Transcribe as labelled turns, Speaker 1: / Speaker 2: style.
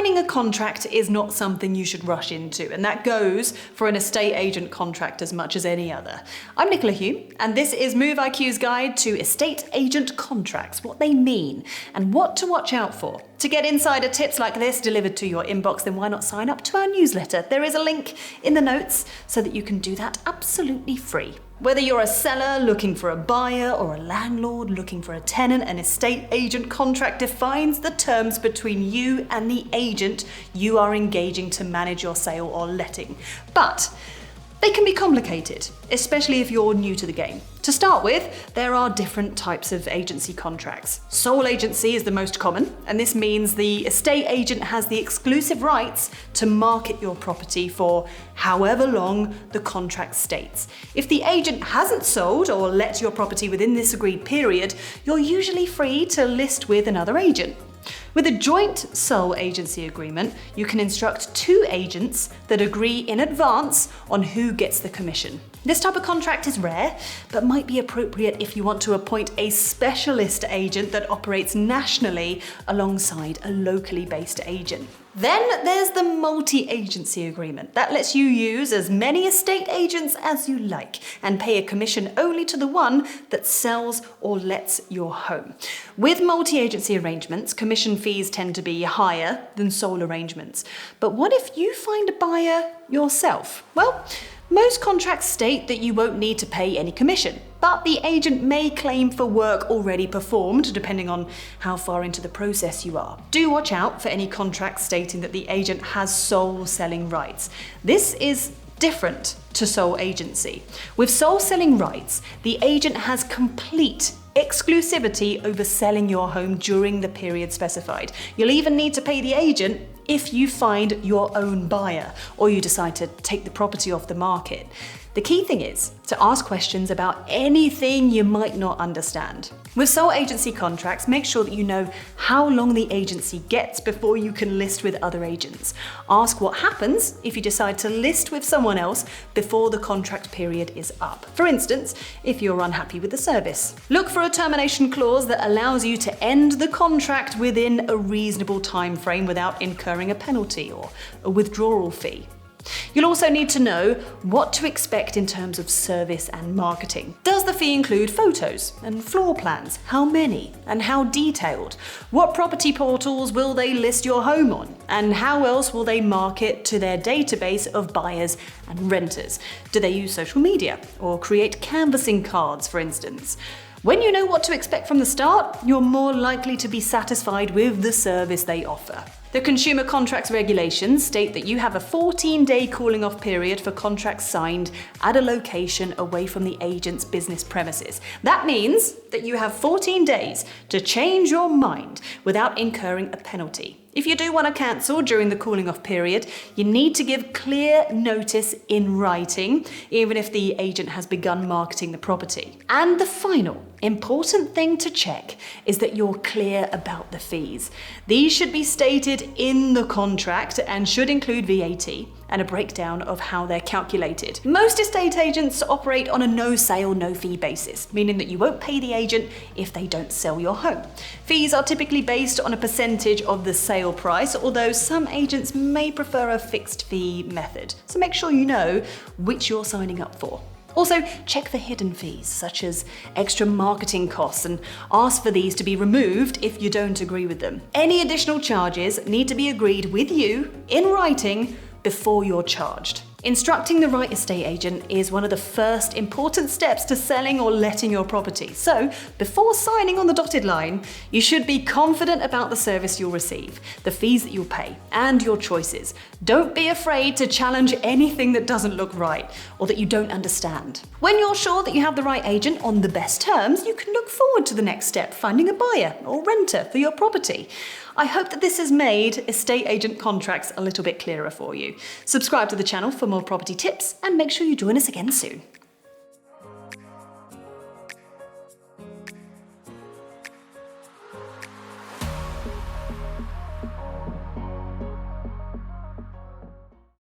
Speaker 1: Signing a contract is not something you should rush into, and that goes for an estate agent contract as much as any other. I'm Nicola Hume, and this is Move IQ's guide to estate agent contracts, what they mean, and what to watch out for. To get insider tips like this delivered to your inbox, then why not sign up to our newsletter? There is a link in the notes so that you can do that absolutely free. Whether you're a seller looking for a buyer or a landlord looking for a tenant, an estate agent contract defines the terms between you and the agent you are engaging to manage your sale or letting. But they can be complicated, especially if you're new to the game. To start with, there are different types of agency contracts. Sole agency is the most common, and this means the estate agent has the exclusive rights to market your property for however long the contract states. If the agent hasn't sold or let your property within this agreed period, you're usually free to list with another agent. With a joint sole agency agreement, you can instruct two agents that agree in advance on who gets the commission. This type of contract is rare, but might be appropriate if you want to appoint a specialist agent that operates nationally alongside a locally based agent. Then there's the multi-agency agreement. That lets you use as many estate agents as you like and pay a commission only to the one that sells or lets your home. With multi-agency arrangements, commission fees tend to be higher than sole arrangements. But what if you find a buyer yourself? Well, most contracts state that you won't need to pay any commission, but the agent may claim for work already performed, depending on how far into the process you are. Do watch out for any contracts stating that the agent has sole selling rights. This is different to sole agency. With sole selling rights, the agent has complete exclusivity over selling your home during the period specified. You'll even need to pay the agent if you find your own buyer or you decide to take the property off the market. The key thing is to ask questions about anything you might not understand. With sole agency contracts, make sure that you know how long the agency gets before you can list with other agents. Ask what happens if you decide to list with someone else before the contract period is up. For instance, if you're unhappy with the service. Look for a termination clause that allows you to end the contract within a reasonable time frame without incurring a penalty or a withdrawal fee. You'll also need to know what to expect in terms of service and marketing. Does the fee include photos and floor plans? How many and how detailed? What property portals will they list your home on? And how else will they market to their database of buyers and renters? Do they use social media or create canvassing cards, for instance? When you know what to expect from the start, you're more likely to be satisfied with the service they offer. The Consumer Contracts regulations state that you have a 14-day cooling off period for contracts signed at a location away from the agent's business premises. That means that you have 14 days to change your mind without incurring a penalty. If you do want to cancel during the cooling off period, you need to give clear notice in writing, even if the agent has begun marketing the property. And the final important thing to check is that you're clear about the fees. These should be stated in the contract and should include VAT and a breakdown of how they're calculated. Most estate agents operate on a no sale, no fee basis, meaning that you won't pay the agent if they don't sell your home. Fees are typically based on a percentage of the sale price, although some agents may prefer a fixed fee method. So make sure you know which you're signing up for. Also, check for hidden fees, such as extra marketing costs, and ask for these to be removed if you don't agree with them. Any additional charges need to be agreed with you in writing before you're charged. Instructing the right estate agent is one of the first important steps to selling or letting your property. So, before signing on the dotted line, you should be confident about the service you'll receive, the fees that you'll pay, and your choices. Don't be afraid to challenge anything that doesn't look right or that you don't understand. When you're sure that you have the right agent on the best terms, you can look forward to the next step, finding a buyer or renter for your property. I hope that this has made estate agent contracts a little bit clearer for you. Subscribe to the channel for more property tips and make sure you join us again soon.